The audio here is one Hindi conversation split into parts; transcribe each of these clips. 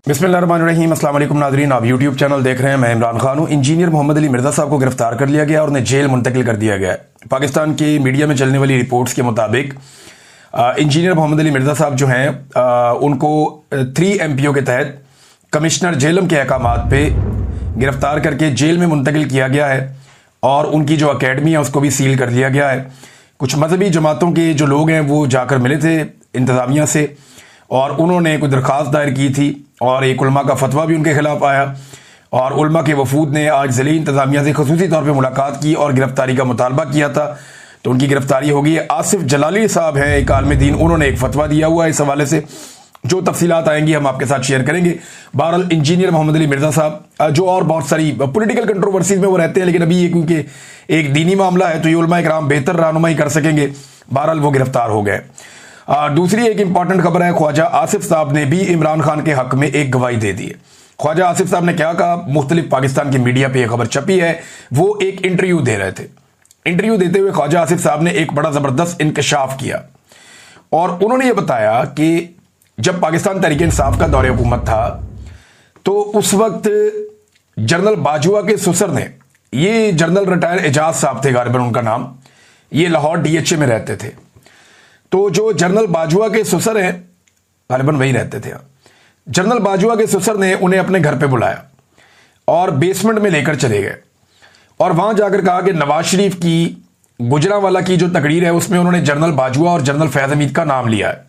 बिस्मिल्लाहिर्रहमानिर्रहीम। अस्सलाम वालेकुम नाज़रीन, आप यूट्यूब चैनल देख रहे हैं। मैं इमरान खान हूँ। इंजीनियर मोहम्मद अली मिर्ज़ा साहब को गिरफ्तार कर लिया गया और उन्हें जेल मुंतकिल कर दिया गया है। पाकिस्तान की मीडिया में चलने वाली रिपोर्ट्स के मुताबिक इंजीनियर मोहम्मद अली मिर्ज़ा साहब जो हैं उनको 3 MPO के तहत कमिश्नर जेलम के अहकामात पे गिरफ्तार करके जेल में मुंतकिल किया गया है और उनकी जो अकेडमी है उसको भी सील कर दिया गया है। कुछ मजहबी जमातों के जो लोग हैं वो जाकर मिले थे इंतज़ामिया से और उन्होंने कोई दरख्वास्त दायर की थी और एक उलमा का फतवा भी उनके खिलाफ आया और उलमा के वफूद ने आज ज़िली इंतज़ामिया से खसूसी तौर पर मुलाकात की और गिरफ्तारी का मुतालबा किया था, तो उनकी गिरफ्तारी हो गई है। आसिफ जलाली साहब हैं, एक आलिम दीन, उन्होंने एक फतवा दिया हुआ है इस हवाले से। जो तफसीलात आएंगी हम आपके साथ शेयर करेंगे। बहरहाल इंजीनियर मोहम्मद अली मिर्ज़ा साहब जो और बहुत सारी पॉलिटिकल कंट्रोवर्सीज में वो रहते हैं, लेकिन अभी ये क्योंकि एक दीनी मामला है तो ये उलमा इकराम बेहतर रहनुमाई कर सकेंगे। बहरहाल वो गिरफ्तार हो गए। दूसरी एक इंपॉर्टेंट खबर है, ख्वाजा आसिफ साहब ने भी इमरान खान के हक में एक गवाही दे दी है। ख्वाजा आसिफ साहब ने क्या कहा, मुख्तलिफ पाकिस्तान की मीडिया पे यह खबर छपी है। वो एक इंटरव्यू दे रहे थे। इंटरव्यू देते हुए ख्वाजा आसिफ साहब ने एक बड़ा जबरदस्त इंकशाफ किया और उन्होंने ये बताया कि जब पाकिस्तान तहरीक इंसाफ का दौरे हुकूमत था तो उस वक्त जनरल बाजवा के ससुर ने, ये जनरल रिटायर एजाज साहब थे गालिबन उनका नाम, ये लाहौर DHA में रहते थे। तो जो जनरल बाजवा के ससुर हैं, गालिबन वही रहते थे, जनरल बाजवा के ससुर ने उन्हें अपने घर पे बुलाया और बेसमेंट में लेकर चले गए और वहां जाकर कहा कि नवाज शरीफ की गुजरांवाला की जो तकरीर है उसमें उन्होंने जनरल बाजवा और जनरल फैज हमीद का नाम लिया है,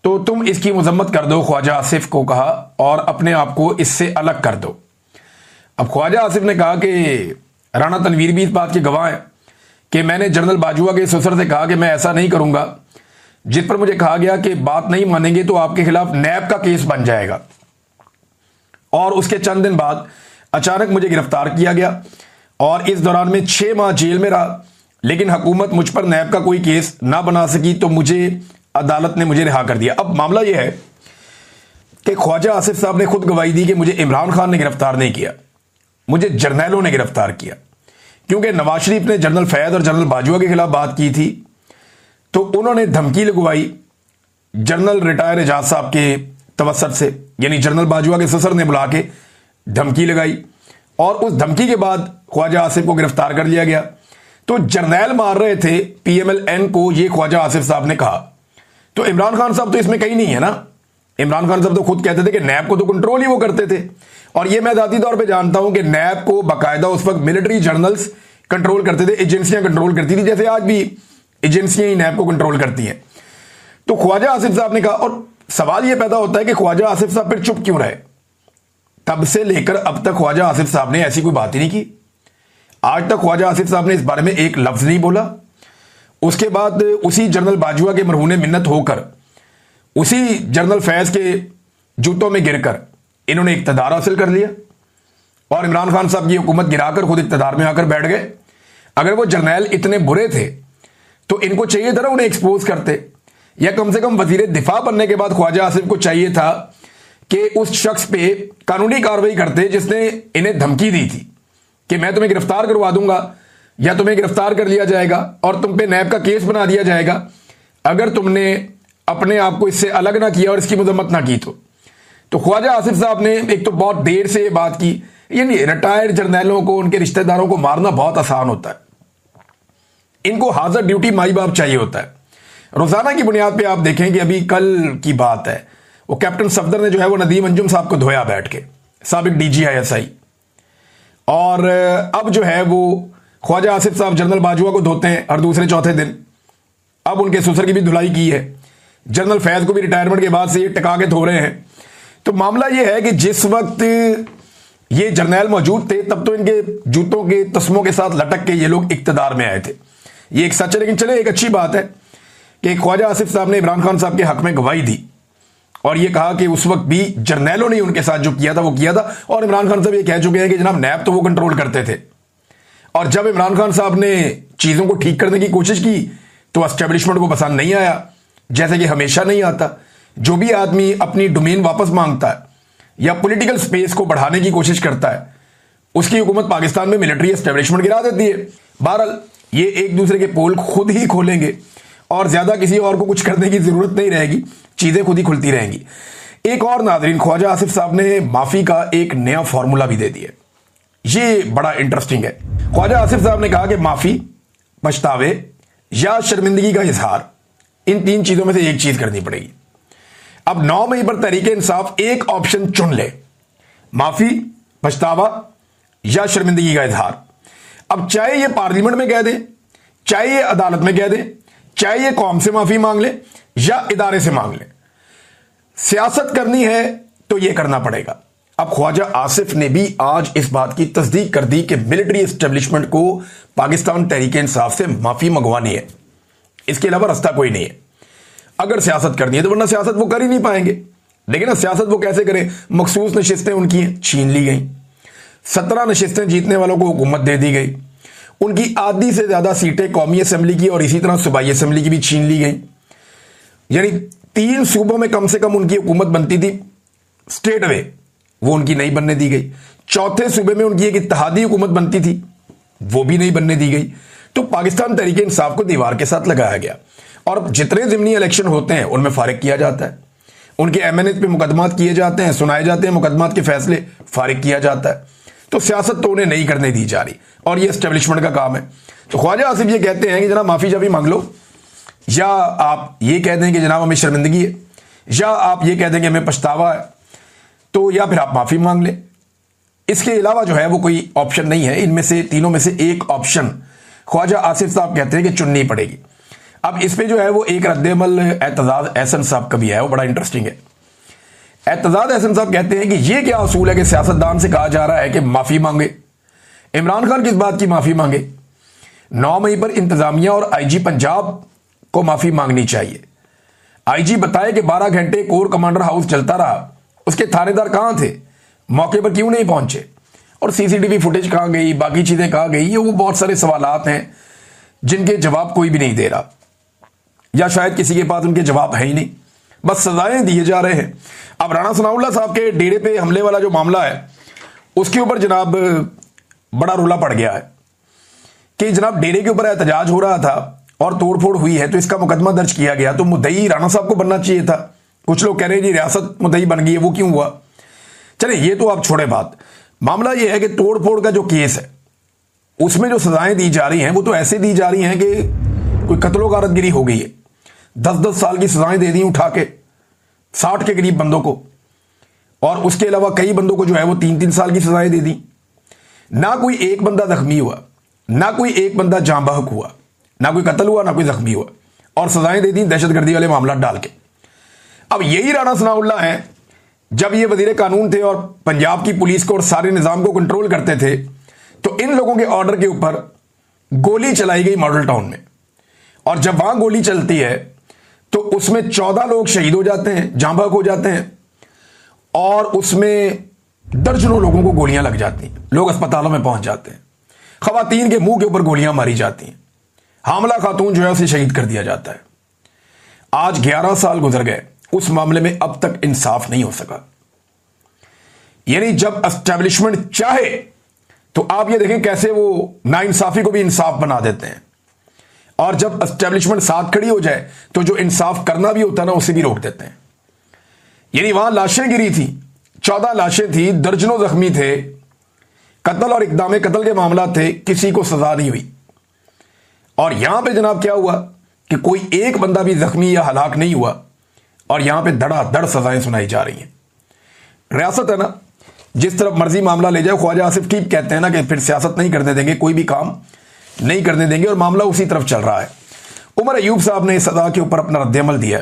तो तुम इसकी मजम्मत कर दो, ख्वाजा आसिफ को कहा, और अपने आप को इससे अलग कर दो। अब ख्वाजा आसिफ ने कहा कि राणा तनवीर भी इस बात के गवाह हैं कि मैंने जनरल बाजवा के ससुर से कहा कि मैं ऐसा नहीं करूंगा, जिस पर मुझे कहा गया कि बात नहीं मानेंगे तो आपके खिलाफ नैब का केस बन जाएगा। और उसके चंद दिन बाद अचानक मुझे गिरफ्तार किया गया और इस दौरान में 6 माह जेल में रहा, लेकिन हुकूमत मुझ पर नैब का कोई केस ना बना सकी तो मुझे अदालत ने मुझे रिहा कर दिया। अब मामला यह है कि ख्वाजा आसिफ साहब ने खुद गवाही दी कि मुझे इमरान खान ने गिरफ्तार नहीं किया, मुझे जर्नैलों ने गिरफ्तार किया, क्योंकि नवाज शरीफ ने जनरल फैज और जनरल बाजवा के खिलाफ बात की थी तो उन्होंने धमकी लगवाई जनरल रिटायर एजाज साहब के तवस्सुत से, यानी जनरल बाजवा के ससुर ने बुला के धमकी लगाई और उस धमकी के बाद ख्वाजा आसिफ को गिरफ्तार कर लिया गया। तो जर्नैल मार रहे थे PMLN को, ये ख्वाजा आसिफ साहब ने कहा। तो इमरान खान साहब तो इसमें कहीं नहीं है ना। इमरान खान साहब तो खुद कहते थे कि नैब को तो कंट्रोल ही वो करते थे, और ये मैं जाती तौर पे जानता हूं कि नैब को बाकायदा उस वक्त मिलिट्री जर्नल्स कंट्रोल करते थे, एजेंसियां कंट्रोल करती थी, जैसे आज भी एजेंसियां ही नैब को कंट्रोल करती हैं। तो ख्वाजा आसिफ साहब ने कहा, और सवाल यह पैदा होता है कि ख्वाजा आसिफ साहब फिर चुप क्यों रहे। तब से लेकर अब तक ख्वाजा आसिफ साहब ने ऐसी कोई बात ही नहीं की। आज तक ख्वाजा आसिफ साहब ने इस बारे में एक लफ्ज नहीं बोला। उसके बाद उसी जनरल बाजवा के मरहूने मिन्नत होकर उसी जनरल फैज के जूतों में गिरकर इन्होंने इक्तदार हासिल कर लिया और इमरान खान साहब की हुकूमत गिराकर खुद इक्तदार में आकर बैठ गए। अगर वो जर्नैल इतने बुरे थे तो इनको चाहिए था ना उन्हें एक्सपोज करते, या कम से कम वजीर दिफा बनने के बाद ख्वाजा आसिफ को चाहिए था कि उस शख्स पे कानूनी कार्रवाई करते जिसने इन्हें धमकी दी थी कि मैं तुम्हें गिरफ्तार करवा दूंगा या तुम्हें गिरफ्तार कर लिया जाएगा और तुम पे नैब का केस बना दिया जाएगा अगर तुमने अपने आप को इससे अलग ना किया और इसकी मजम्मत ना की। तो ख्वाजा आसिफ साहब ने एक तो बहुत देर से ये बात की, यानी रिटायर्ड जर्नैलों को, उनके रिश्तेदारों को मारना बहुत आसान होता है, इनको हाजिर ड्यूटी माई बाप चाहिए होता है। रोजाना की बुनियाद पे आप देखें कि अभी कल की बात है, वो कैप्टन सफदर ने जो है वो नदीम अंजुम साहब को धोया बैठ के, साबिक DG ISI, और अब जो है वो ख्वाजा आसिफ साहब जनरल बाजवा को धोते हैं हर दूसरे चौथे दिन। अब उनके ससुर की भी धुलाई की है, जनरल फैज को भी रिटायरमेंट के बाद से ये टका के धो रहे हैं। तो मामला ये है कि जिस वक्त ये जर्नैल मौजूद थे तब तो इनके जूतों के तस्मों के साथ लटक के ये लोग इक्तदार में आए थे, ये एक सच है। लेकिन चले, एक अच्छी बात है कि ख्वाजा आसिफ साहब ने इमरान खान साहब के हक में गवाही दी और ये कहा कि उस वक्त भी जर्नैलों ने उनके साथ जो किया था वो किया था, और इमरान खान साहब ये कह चुके हैं कि जनाब नैब तो वो कंट्रोल करते थे, और जब इमरान खान साहब ने चीजों को ठीक करने की कोशिश की तो एस्टेब्लिशमेंट को पसंद नहीं आया, जैसे कि हमेशा नहीं आता। जो भी आदमी अपनी डोमेन वापस मांगता है या पॉलिटिकल स्पेस को बढ़ाने की कोशिश करता है उसकी हुकूमत पाकिस्तान में मिलिट्री एस्टेब्लिशमेंट गिरा देती है। बहरहाल ये एक दूसरे के पोल खुद ही खोलेंगे और ज्यादा किसी और को कुछ करने की जरूरत नहीं रहेगी, चीजें खुद ही खुलती रहेंगी। एक और नाज़रीन, ख्वाजा आसिफ साहब ने माफी का एक नया फॉर्मूला भी दे दिया। ये बड़ा इंटरेस्टिंग है। ख्वाजा आसिफ साहब ने कहा कि माफी, पछतावे या शर्मिंदगी का इजहार, इन तीन चीजों में से एक चीज करनी पड़ेगी। अब 9 मई पर तहरीक इंसाफ एक ऑप्शन चुन ले, माफी, पछतावा या शर्मिंदगी का इजहार। अब चाहे ये पार्लियामेंट में कह दें, चाहे ये अदालत में कह दें, चाहे ये कौम से माफी मांग ले या इदारे से मांग ले, सियासत करनी है तो यह करना पड़ेगा। अब ख्वाजा आसिफ ने भी आज इस बात की तस्दीक कर दी कि मिलिट्री एस्टेब्लिशमेंट को पाकिस्तान तहरीक इंसाफ से माफी मंगवानी है, इसके अलावा रास्ता कोई नहीं है अगर सियासत करनी है तो, वरना सियासत वो कर ही नहीं पाएंगे। लेकिन ना सियासत वो कैसे करें? मखसूस नशिस्तें उनकी छीन ली गई, 17 नशिस्तें जीतने वालों को हुकूमत दे दी गई, उनकी आधी से ज्यादा सीटें कौमी असम्बली की और इसी तरह सूबाई असम्बली की भी छीन ली गई। यानी 3 सूबों में कम से कम उनकी हुकूमत बनती थी स्टेट वे, वो उनकी नहीं बनने दी गई। चौथे सूबे में उनकी एक इत्तेहादी हुकूमत बनती थी, वो भी नहीं बनने दी गई। तो पाकिस्तान तहरीक इंसाफ को दीवार के साथ लगाया गया और जितने ज़िमनी इलेक्शन होते हैं उनमें फारिग किया जाता है, उनके एमएनएच पे मुकदमात किए जाते हैं, सुनाए जाते हैं, मुकदमात के फैसले फारिग किया जाता है। तो सियासत तो उन्हें नहीं करने दी जा रही और ये एस्टेब्लिशमेंट का काम है। तो ख्वाजा आसिफ ये कहते हैं कि जनाब माफी जाफी मांग लो, या आप ये कह दें कि जनाब हमें शर्मिंदगी है, या आप ये कह दें कि हमें पछतावा है, तो या फिर आप माफी मांग लें। इसके अलावा जो है वो कोई ऑप्शन नहीं है। इनमें से तीनों में से एक ऑप्शन ख्वाजा आसिफ साहब कहते हैं कि चुननी पड़ेगी। अब इस पे जो है वो एक रद्देमल एतजाज एहसन साहब का भी है, वो बड़ा इंटरेस्टिंग है। एतजाज एहसन साहब कहते हैं कि ये क्या असूल है कि सियासतदान से कहा जा रहा है कि माफी मांगे। इमरान खान किस बात की माफी मांगे? 9 मई पर इंतजामिया और आईजी पंजाब को माफी मांगनी चाहिए। आईजी बताए कि 12 घंटे कोर कमांडर हाउस चलता रहा, उसके थानेदार कहां थे, मौके पर क्यों नहीं पहुंचे, और सीसीटीवी फुटेज कहां गई, बाकी चीजें कहां गई। ये वो बहुत सारे सवालात हैं जिनके जवाब कोई भी नहीं दे रहा, या शायद किसी के पास उनके जवाब है ही नहीं, बस सजाएं दिए जा रहे हैं। अब राणा सनाउल्लाह साहब के डेरे पे हमले वाला जो मामला है उसके ऊपर जनाब बड़ा रोला पड़ गया है कि जनाब डेरे के ऊपर एहतजाज हो रहा था और तोड़फोड़ हुई है, तो इसका मुकदमा दर्ज किया गया। तो मुद्दई राणा साहब को बनना चाहिए था। कुछ लोग कह रहे हैं जी रियासत मुद्दई बन गई है, वो क्यों हुआ? चले ये तो आप छोड़े बात। मामला ये है कि तोड़फोड़ का जो केस है उसमें जो सजाएं दी जा रही हैं वो तो ऐसे दी जा रही हैं कि कोई कत्लो गारतगिरी हो गई है। 10-10 साल की सजाएं दे दी उठा के 60 के करीब बंदों को, और उसके अलावा कई बंदों को जो है वो 3-3 साल की सजाएं दे दी। ना कोई एक बंदा जख्मी हुआ, ना कोई एक बंदा जाँ बहक हुआ, ना कोई कत्ल हुआ, ना कोई जख्मी हुआ, और सजाएं दे दी दहशतगर्दी वाले मामला डाल के। अब यही राणा सनाउल्लाह हैं, जब ये वजीर कानून थे और पंजाब की पुलिस को और सारे निजाम को कंट्रोल करते थे, तो इन लोगों के ऑर्डर के ऊपर गोली चलाई गई मॉडल टाउन में, और जब वहां गोली चलती है तो उसमें 14 लोग शहीद हो जाते हैं, जाँ बहक हो जाते हैं, और उसमें दर्जनों लोगों को गोलियां लग जाती हैं, लोग अस्पतालों में पहुंच जाते हैं, खवातीन के मुंह के ऊपर गोलियां मारी जाती हैं, हामला खातून जो है उसे शहीद कर दिया जाता है। आज 11 साल गुजर गए, उस मामले में अब तक इंसाफ नहीं हो सका। यानी जब एस्टेब्लिशमेंट चाहे तो आप ये देखें कैसे वो नाइंसाफी को भी इंसाफ बना देते हैं, और जब एस्टेब्लिशमेंट साथ खड़ी हो जाए तो जो इंसाफ करना भी होता है ना उसे भी रोक देते हैं। यानी वहां लाशें गिरी थी, 14 लाशें थी, दर्जनों जख्मी थे, कत्ल और इकदाम कत्ल के मामला थे, किसी को सजा नहीं हुई। और यहां पे जनाब क्या हुआ कि कोई एक बंदा भी जख्मी या हलाक नहीं हुआ, और यहां पे धड़ाधड़ सजाएं सुनाई जा रही हैं। रियासत है ना, जिस तरफ मर्जी मामला ले जाए। ख्वाजा आसिफ ठीक कहते हैं ना कि फिर सियासत नहीं करने देंगे, कोई भी काम नहीं करने देंगे, और मामला उसी तरफ चल रहा है। उमर अयूब साहब ने इस सजा के ऊपर अपना रद्देमल दिया।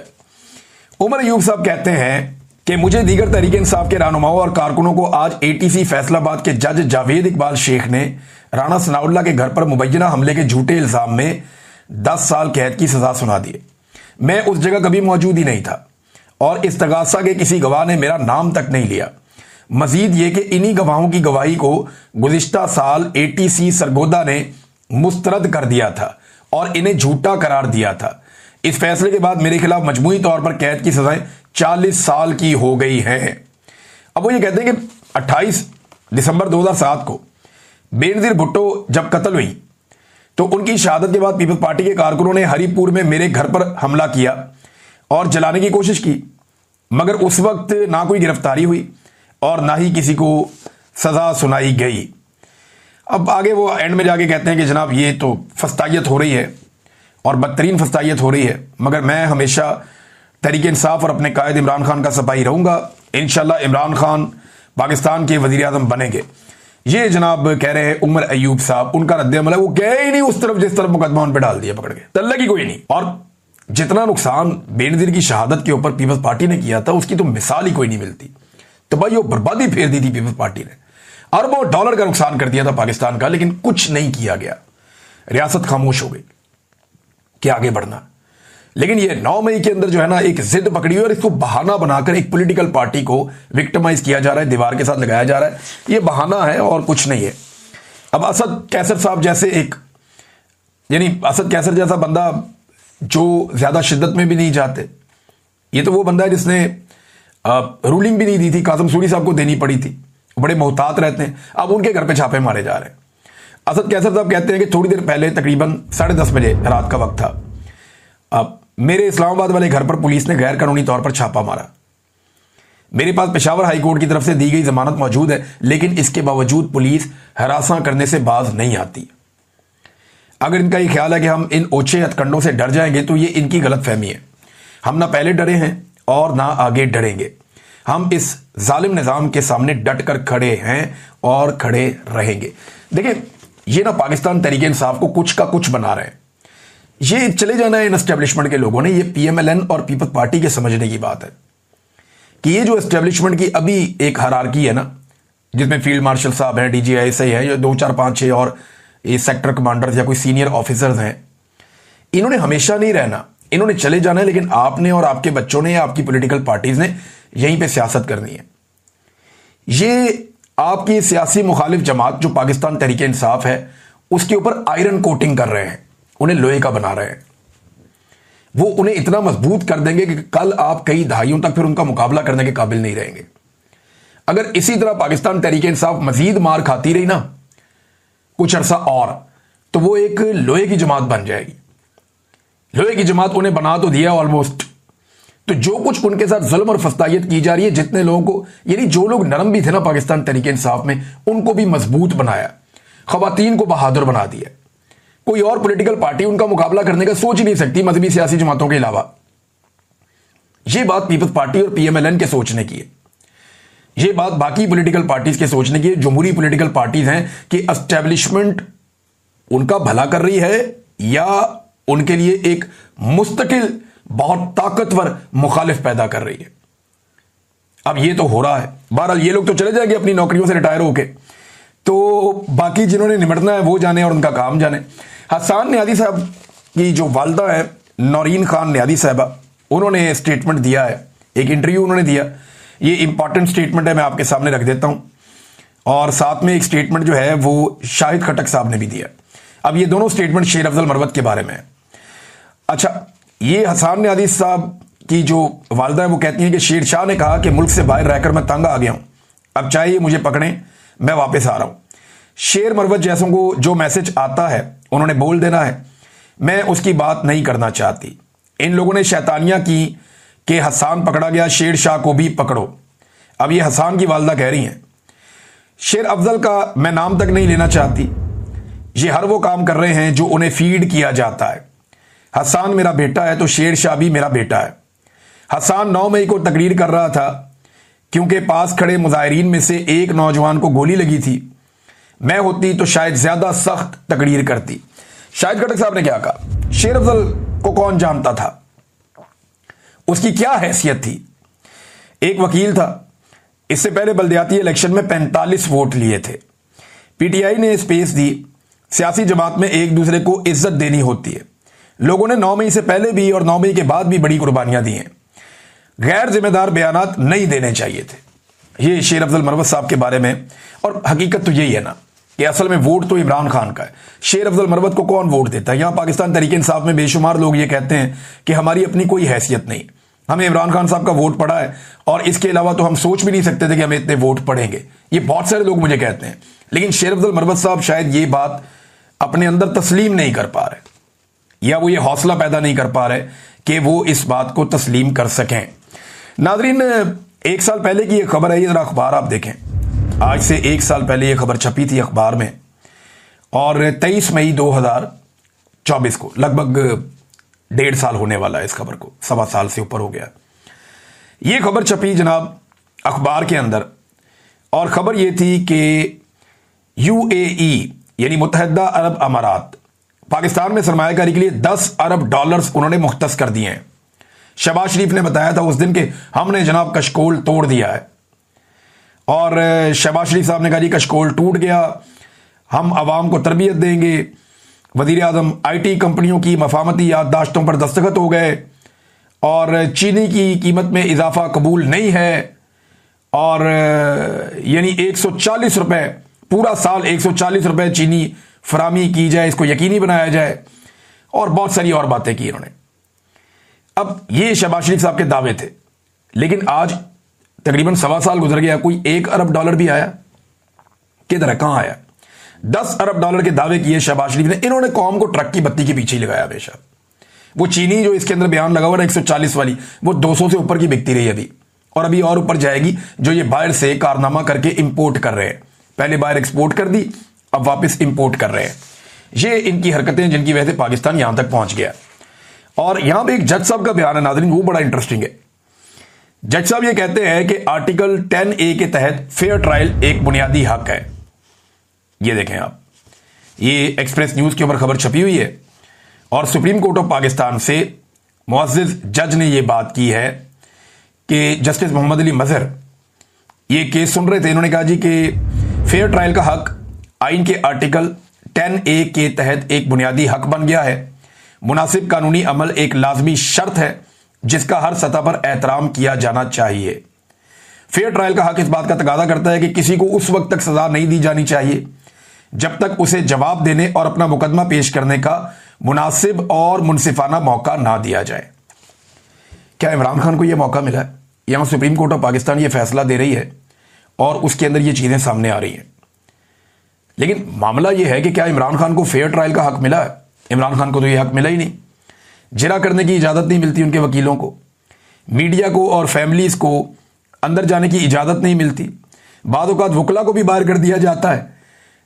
उमर अयूब साहब कहते हैं कि मुझे दीगर तहरीक इंसाफ के रहनुमाओं और कारकुनों को आज ATC फैसलाबाद के जज जावेद इकबाल शेख ने राणा सनाउल्लाह के घर पर मुबैना हमले के झूठे इल्जाम में 10 साल कैद की सजा सुना दी। मैं उस जगह कभी मौजूद ही नहीं था, और इस्तगासा के किसी गवाह ने मेरा नाम तक नहीं लिया। मजीद ये कि इन्हीं गवाहों की गवाही को गुज़िश्ता साल ATC सरगोदा ने मुस्तरद कर दिया था और इन्हें झूठा करार दिया था। इस फैसले के बाद मेरे खिलाफ मजमूई तौर पर कैद की सजाएं 40 साल की हो गई हैं। अब वो ये कहते हैं कि 28 दिसंबर 2007 को बेनजीर भुट्टो जब कत्ल हुई तो उनकी शहादत के बाद पीपल्स पार्टी के कारकुनों ने हरिपुर में मेरे घर पर हमला किया और जलाने की कोशिश की। मगर उस वक्त ना कोई गिरफ्तारी हुई और ना ही किसी को सजा सुनाई गई। अब आगे वो एंड में जाके कहते हैं कि जनाब ये तो फस्तायत हो रही है और बदतरीन फस्तायत हो रही है, मगर मैं हमेशा तहरीक इंसाफ और अपने कायद इमरान खान का सिपाही रहूंगा। इंशाल्लाह इमरान खान पाकिस्तान के वजीर आज़म बनेंगे। ये जनाब कह रहे हैं उमर अयूब साहब, उनका रद्द-ए-अमल है, वो गए ही नहीं उस तरफ जिस तरफ मुकदमा उन पर डाल दिया पकड़ के, तल्लक ही कोई नहीं। और जितना नुकसान बेनजीर की शहादत के ऊपर पीपल्स पार्टी ने किया था उसकी तो मिसाल ही कोई नहीं मिलती। तबाही और बर्बादी फेर दी थी पीपल्स पार्टी ने, अरबों डॉलर का नुकसान कर दिया था पाकिस्तान का, लेकिन कुछ नहीं किया गया। रियासत खामोश हो गई कि आगे बढ़ना। लेकिन ये 9 मई के अंदर जो है ना एक जिद पकड़ी हुई और इसको बहाना बनाकर एक पॉलिटिकल पार्टी को विक्टिमाइज किया जा रहा है, दीवार के साथ लगाया जा रहा है। ये बहाना है और कुछ नहीं है। अब असद कैसर साहब जैसे एक, यानी असद कैसर जैसा बंदा जो ज्यादा शिद्दत में भी नहीं जाते, ये तो वो बंदा है जिसने रूलिंग भी नहीं दी थी, कासिम सूरी साहब को देनी पड़ी थी, बड़े मोहतात रहते हैं। अब उनके घर पे छापे मारे जा रहे हैं। असद कैसर साहब कहते हैं कि थोड़ी देर पहले तकरीबन 10:30 बजे रात का वक्त था, अब मेरे इस्लामाबाद वाले घर पर पुलिस ने गैर कानूनी तौर पर छापा मारा। मेरे पास पेशावर हाई कोर्ट की तरफ से दी गई जमानत मौजूद है, लेकिन इसके बावजूद पुलिस हरासा करने से बाज नहीं आती। अगर इनका ये ख्याल है कि हम इन ओछे हथकंडों से डर जाएंगे तो ये इनकी गलतफहमी है। हम ना पहले डरे हैं और ना आगे डरेंगे। हम इस जालिम निजाम के सामने डट कर खड़े हैं और खड़े रहेंगे। देखिए ये ना पाकिस्तान तहरीक इंसाफ को कुछ का कुछ बना रहे हैं। ये चले जाना है इन एस्टेब्लिशमेंट के लोगों ने, ये पीएमएलएन और पीपल्स पार्टी के समझने की बात है कि ये जो एस्टेब्लिशमेंट की अभी एक हायरार्की है ना, जिसमें फील्ड मार्शल साहब हैं, डीजीआईएसआई है, या 2 4 5 6 और ये सेक्टर कमांडर्स या कोई सीनियर ऑफिसर्स हैं, इन्होंने हमेशा नहीं रहना, इन्होंने चले जाना है। लेकिन आपने और आपके बच्चों ने या आपकी पॉलिटिकल पार्टीज ने यहीं पे सियासत करनी है। ये आपकी सियासी मुखालिफ जमात जो पाकिस्तान तहरीक इंसाफ है उसके ऊपर आयरन कोटिंग कर रहे हैं, उन्हें लोहे का बना रहे हैं। वो उन्हें इतना मजबूत कर देंगे कि कल आप कई दहाइयों तक फिर उनका मुकाबला करने के काबिल नहीं रहेंगे। अगर इसी तरह पाकिस्तान तहरीक इंसाफ मजीद मार खाती रही ना कुछ अरसा और, तो वो एक लोहे की जमात बन जाएगी। लोहे की जमात उन्हें बना तो दिया ऑलमोस्ट। तो जो कुछ उनके साथ जुल्म और फस्तायत की जा रही है, जितने लोगों को, यानी जो लोग नरम भी थे ना पाकिस्तान तहरीक इंसाफ में, उनको भी मजबूत बनाया, खवातीन को बहादुर बना दिया। कोई और पॉलिटिकल पार्टी उनका मुकाबला करने का सोच ही नहीं सकती मजहबी सियासी जमातों के अलावा। यह बात पीपल्स पार्टी और पीएमएलएन के सोचने की है। यह बात बाकी पॉलिटिकल पार्टीज के सोचने की है, जमहूरी पॉलिटिकल पार्टीज हैं, कि एस्टेब्लिशमेंट उनका भला कर रही है या उनके लिए एक मुस्तकिल बहुत ताकतवर मुखालिफ पैदा कर रही है। अब ये तो हो रहा है। बहरहाल ये लोग तो चले जाएंगे अपनी नौकरियों से रिटायर होके, तो बाकी जिन्होंने निमटना है वो जाने और उनका काम जाने। हसन न्यादी साहब की जो वालदा है नौरीन खान न्यादी साहबा, उन्होंने स्टेटमेंट दिया है, एक इंटरव्यू उन्होंने दिया। ये इंपॉर्टेंट स्टेटमेंट है, मैं आपके सामने रख देता हूं। और साथ में एक स्टेटमेंट जो है वो शाहिद खटक साहब ने भी दिया। अब ये दोनों स्टेटमेंट शेर अफजल मरवत के बारे में है। अच्छा, ये हसन न्यादी साहब की जो वालदा है वो कहती हैं कि शेर शाह ने कहा कि मुल्क से बाहर रहकर मैं तंग आ गया हूं, अब चाहे ये मुझे पकड़ें, मैं वापस आ रहा हूं। शेर मरवत जैसों को जो मैसेज आता है उन्होंने बोल देना है, मैं उसकी बात नहीं करना चाहती। इन लोगों ने शैतानियां की कि हसन पकड़ा गया, शेर शाह को भी पकड़ो। अब ये हसन की वालदा कह रही हैं। शेर अफजल का मैं नाम तक नहीं लेना चाहती, ये हर वो काम कर रहे हैं जो उन्हें फीड किया जाता है। हसन मेरा बेटा है तो शेर शाह भी मेरा बेटा है। हसन 9 मई को तकरीर कर रहा था क्योंकि पास खड़े मुजाहिरीन में से एक नौजवान को गोली लगी थी। मैं होती तो शायद ज्यादा सख्त तकरीर करती। शाहिद खटक साहब ने क्या कहा? शेर अफजल को कौन जानता था, उसकी क्या हैसियत थी? एक वकील था, इससे पहले बल्दियाती इलेक्शन में 45 वोट लिए थे। पीटीआई ने स्पेस दी। सियासी जमात में एक दूसरे को इज्जत देनी होती है। लोगों ने 9 मई से पहले भी और 9 मई के बाद भी बड़ी कुर्बानियां दी हैं। गैर जिम्मेदार बयानात नहीं देने चाहिए थे। ये शेर अफजल मरवत साहब के बारे में। और हकीकत तो यही है ना कि असल में वोट तो इमरान खान का है। शेर अफजल मरवत को कौन वोट देता है? यहां पाकिस्तान तहरीक इंसाफ में बेशुमार लोग ये कहते हैं कि हमारी अपनी कोई हैसियत नहीं, हमें इमरान खान साहब का वोट पड़ा है और इसके अलावा तो हम सोच भी नहीं सकते थे कि हमें इतने वोट पड़ेंगे। ये बहुत सारे लोग मुझे कहते हैं। लेकिन शेर अफजल मरवत साहब शायद ये बात अपने अंदर तस्लीम नहीं कर पा रहे, या वो ये हौसला पैदा नहीं कर पा रहे कि वो इस बात को तस्लीम कर सकें। नाजरीन, एक साल पहले की यह खबर है, ये जरा अखबार आप देखें। आज से एक साल पहले यह खबर छपी थी अखबार में, और 23 मई 2024 को, लगभग 1.5 साल होने वाला है इस खबर को, 1.25 साल से ऊपर हो गया। यह खबर छपी जनाब अखबार के अंदर, और खबर यह थी कि यूएई यानी मुत्तहिदा अरब अमारात पाकिस्तान में सरमायाकारी के लिए $10 अरब उन्होंने मुख्तस कर दिए हैं। शहबाज शरीफ ने बताया था उस दिन के हमने जनाब कशकोल तोड़ दिया है, और शहबाज शरीफ साहब ने कहा जी कशकोल टूट गया, हम आवाम को तरबियत देंगे। वजीर आजम आईटी कंपनियों की मफामती याददाश्तों पर दस्तखत हो गए, और चीनी की कीमत में इजाफा कबूल नहीं है, और यानी 140 रुपए पूरा साल 140 रुपए चीनी फरामी की जाए, इसको यकीनी बनाया जाए, और बहुत सारी और बातें की इन्होंने। अब ये शहबाज शरीफ साहब के दावे थे, लेकिन आज तकरीबन 1.25 साल गुजर गया, कोई $1 अरब भी आया? किधर है, कहां आया? $10 अरब के दावे किए शहबाज शरीफ ने। इन्होंने कौम को ट्रक की बत्ती के पीछे ही लगाया हमेशा। वो चीनी जो इसके अंदर बयान लगा हुआ ना 140 वाली, वो 200 से ऊपर की बिकती रही अभी, और अभी और ऊपर जाएगी, जो ये बाहर से कारनामा करके इंपोर्ट कर रहे हैं। पहले बाहर एक्सपोर्ट कर दी, अब वापस इंपोर्ट कर रहे हैं। ये इनकी हरकतें जिनकी वजह से पाकिस्तान यहां तक पहुंच गया। और यहां पे एक जज साहब का बयान है नाज़रीन, वो बड़ा इंटरेस्टिंग है। जज साहब ये कहते हैं कि आर्टिकल 10A के तहत फेयर ट्रायल एक बुनियादी हक है। ये देखें आप, ये एक्सप्रेस न्यूज के ऊपर खबर छपी हुई है, और सुप्रीम कोर्ट ऑफ पाकिस्तान से मुअज़्ज़िज़ जज ने यह बात की है कि जस्टिस मोहम्मद अली मजहर ये केस सुन रहे थे। इन्होंने कहा जी कि फेयर ट्रायल का हक आइन के आर्टिकल 10A के तहत एक बुनियादी हक बन गया है। मुनासिब कानूनी अमल एक लाजमी शर्त है जिसका हर सतह पर एहतराम किया जाना चाहिए। फेयर ट्रायल का हक इस बात का तकाजा करता है कि किसी को उस वक्त तक सजा नहीं दी जानी चाहिए जब तक उसे जवाब देने और अपना मुकदमा पेश करने का मुनासिब और मुनसिफाना मौका ना दिया जाए। क्या इमरान खान को यह मौका मिला है? यहां सुप्रीम कोर्ट ऑफ पाकिस्तान यह फैसला दे रही है, और उसके अंदर ये चीजें सामने आ रही हैं। लेकिन मामला यह है कि क्या इमरान खान को फेयर ट्रायल का हक मिला है? इमरान खान को तो यह हक मिला ही नहीं। जिरा करने की इजाजत नहीं मिलती उनके वकीलों को, मीडिया को और फैमिलीज को अंदर जाने की इजाजत नहीं मिलती। बाद औक़ात वकला को भी बाहर कर दिया जाता है।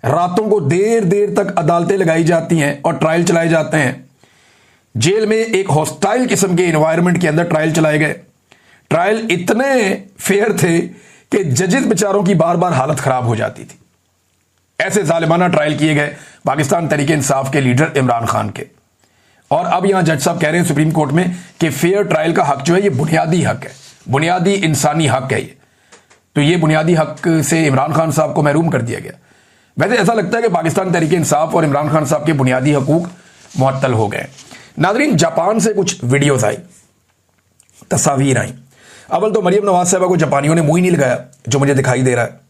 रातों को देर देर तक अदालतें लगाई जाती हैं और ट्रायल चलाए जाते हैं। जेल में एक हॉस्टाइल किस्म के एनवायरनमेंट के अंदर ट्रायल चलाए गए। ट्रायल इतने फेयर थे कि जजेस बेचारों की बार बार हालत खराब हो जाती थी। ऐसे जालिमाना ट्रायल किए गए पाकिस्तान तहरीक इंसाफ के लीडर इमरान खान के। और अब यहां जज साहब कह रहे हैं सुप्रीम कोर्ट में कि फेयर ट्रायल का हक जो है ये बुनियादी हक है, बुनियादी इंसानी हक है ये। तो ये बुनियादी हक से इमरान खान साहब को महरूम कर दिया गया। वैसे ऐसा लगता है कि पाकिस्तान तहरीक इंसाफ और इमरान खान साहब के बुनियादी हकूक मुअत्तल हो गए। नाजरीन, जापान से कुछ वीडियोज आई, तस्वीर आई। अव्वल तो मरियम नवाज साहबा को जापानियों ने मुंह ही नहीं लगाया, जो मुझे दिखाई दे रहा है।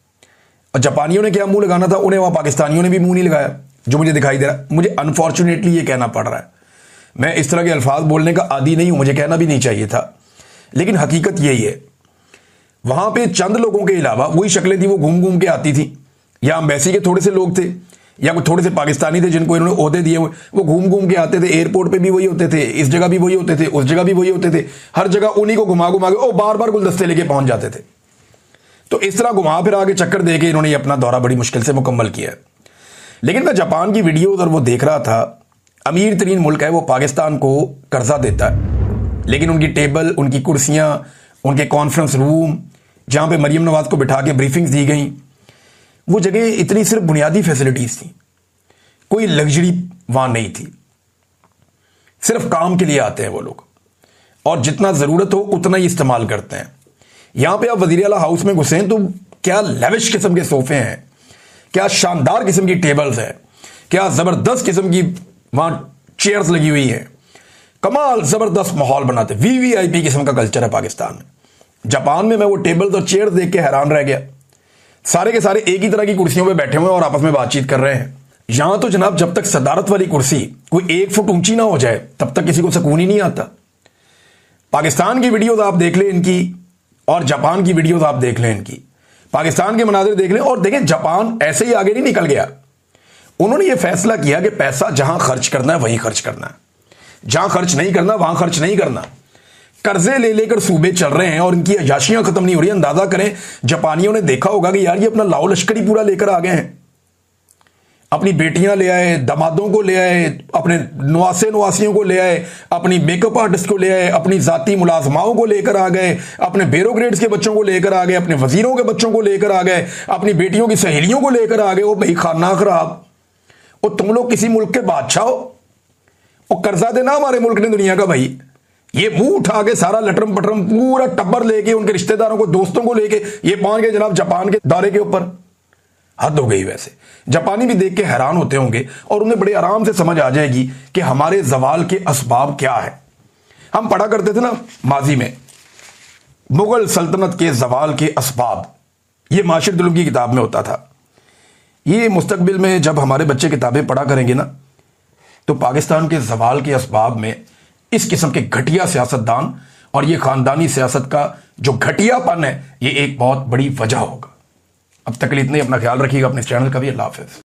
और जापानियों ने क्या मुंह लगाना था, उन्हें वहां पाकिस्तानियों ने भी मुंह नहीं लगाया, जो मुझे दिखाई दे रहा है। मुझे अनफॉर्चुनेटली ये कहना पड़ रहा है। मैं इस तरह के अल्फाज बोलने का आदी नहीं हूं, मुझे कहना भी नहीं चाहिए था, लेकिन हकीकत यही है। वहां पे चंद लोगों के अलावा वही शक्लें थी, वो घूम घूम के आती थी। या एम्बेसी के थोड़े से लोग थे, या कोई थोड़े से पाकिस्तानी थे जिनको इन्होंने ओहदे दिए, वो घूम घूम के आते थे। एयरपोर्ट पे भी वही होते थे, इस जगह भी वही होते थे, उस जगह भी वही होते थे। हर जगह उन्हीं को घुमा घुमा के बार बार गुलदस्ते लेके पहुंच जाते थे। तो इस तरह घुमा फिर आगे चक्कर दे के इन्होंने अपना दौरा बड़ी मुश्किल से मुकम्मल किया है। लेकिन मैं जापान की वीडियोज और वो देख रहा था। अमीर तरीन मुल्क है, वो पाकिस्तान को कर्जा देता है, लेकिन उनकी टेबल, उनकी कुर्सियां, उनके कॉन्फ्रेंस रूम जहां पे मरियम नवाज को बिठा के ब्रीफिंग्स दी गई, वो जगह इतनी सिर्फ बुनियादी फैसिलिटीज थी, कोई लग्जरी वहां नहीं थी। सिर्फ काम के लिए आते हैं वो लोग, और जितना जरूरत हो उतना ही इस्तेमाल करते हैं। यहां पे आप वजीर आला हाउस में घुसे तो क्या लेविश किस्म के सोफे हैं, क्या शानदार किस्म की टेबल्स है, क्या जबरदस्त किस्म की वहां चेयर्स लगी हुई है। कमाल जबरदस्त माहौल बनाते, वीवीआईपी किस्म का कल्चर है पाकिस्तान में। जापान में मैं वो टेबल्स और चेयर्स देख के हैरान रह गया। सारे के सारे एक ही तरह की कुर्सियों पे बैठे हुए और आपस में बातचीत कर रहे हैं। यहां तो जनाब जब तक सदारत वाली कुर्सी कोई 1 फुट ऊंची ना हो जाए तब तक किसी को सुकून ही नहीं आता। पाकिस्तान की वीडियोस आप देख लें इनकी, और जापान की वीडियोस आप देख लें इनकी। पाकिस्तान के मनाजिर देख लें, और देखें जापान ऐसे ही आगे नहीं निकल गया। उन्होंने ये फैसला किया कि पैसा जहां खर्च करना है वहीं खर्च करना है, जहां खर्च नहीं करना वहां खर्च नहीं करना। कर्जे ले लेकर सूबे चल रहे हैं और इनकी अयाशियां खत्म नहीं हो रही। अंदाजा करें, जापानियों ने देखा होगा कि यार ये अपना लाओ लश्कर ही पूरा लेकर आ गए हैं। अपनी बेटियां ले आए, दामादों को ले आए, अपने नवासियों को ले आए, अपनी मेकअप आर्टिस्ट को ले आए, अपनी जाती मुलाजमाओं को लेकर आ गए, अपने ब्यूरोक्रेट्स के बच्चों को लेकर आ गए, अपने वजीरों के बच्चों को लेकर आ गए, अपनी बेटियों की सहेलियों को लेकर आ गए। वो भाई खाना खराब, वो तुम लोग किसी मुल्क के बादशाह हो, वो कर्जा देना हमारे मुल्क ने दुनिया का। भाई ये मुंह उठा के सारा लटरम पटरम पूरा टब्बर लेके उनके रिश्तेदारों को, दोस्तों को लेके ये पहुंच गए जनाब जापान के दौरे के ऊपर। हद हो गई। वैसे जापानी भी देख के हैरान होते होंगे और उन्हें बड़े आराम से समझ आ जाएगी कि हमारे जवाल के असबाब क्या है। हम पढ़ा करते थे ना माजी में, मुगल सल्तनत के जवाल के असबाब, ये माशिर दुल्म की किताब में होता था। ये मुस्तकबिल में जब हमारे बच्चे किताबें पढ़ा करेंगे ना, तो पाकिस्तान के जवाल के असबाब में इस किस्म के घटिया सियासतदान और ये खानदानी सियासत का जो घटियापन है, ये एक बहुत बड़ी वजह होगा। अब तक के लिए इतने, अपना ख्याल रखिएगा, अपने चैनल का भी। अल्लाह हाफिज़।